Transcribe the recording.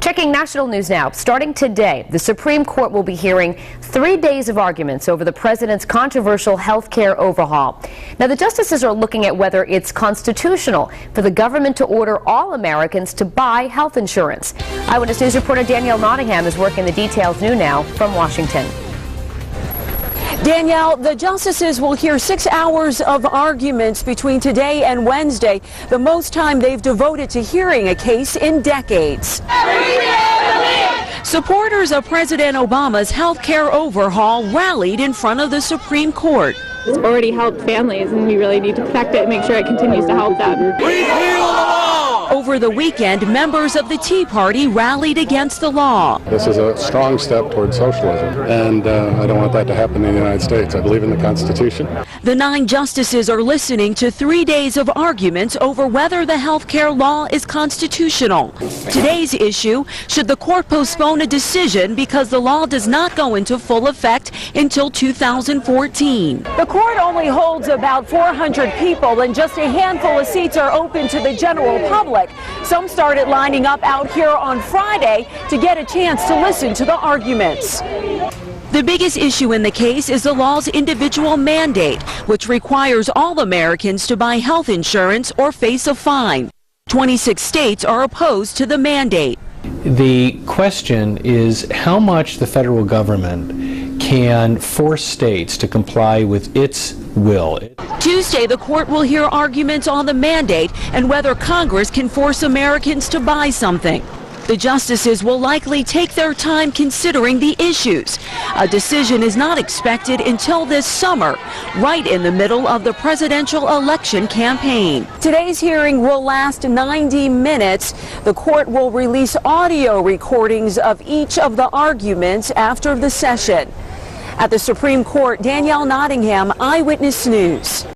Checking national news now. Starting today, the Supreme Court will be hearing 3 days of arguments over the president's controversial health care overhaul. Now, the justices are looking at whether it's constitutional for the government to order all Americans to buy health insurance. Eyewitness News reporter Danielle Nottingham is working the details new now from Washington. Danielle, the justices will hear 6 hours of arguments between today and Wednesday, the most time they've devoted to hearing a case in decades. Supporters of President Obama's health care overhaul rallied in front of the Supreme Court. It's already helped families, and we really need to protect it and make sure it continues to help them. Over the weekend, members of the Tea Party rallied against the law. This is a strong step towards socialism, and I don't want that to happen in the United States. I believe in the Constitution. The 9 justices are listening to 3 days of arguments over whether the health care law is constitutional. Today's issue, should the court postpone a decision because the law does not go into full effect until 2014. The court only holds about 400 people, and just a handful of seats are open to the general public. Some started lining up out here on Friday to get a chance to listen to the arguments. The biggest issue in the case is the law's individual mandate, which requires all Americans to buy health insurance or face a fine. 26 states are opposed to the mandate. The question is how much the federal government can force states to comply with its will. Tuesday, the court will hear arguments on the mandate and whether Congress can force Americans to buy something. The justices will likely take their time considering the issues. A decision is not expected until this summer, right in the middle of the presidential election campaign. Today's hearing will last 90 minutes. The court will release audio recordings of each of the arguments after the session. At the Supreme Court, Danielle Nottingham, Eyewitness News.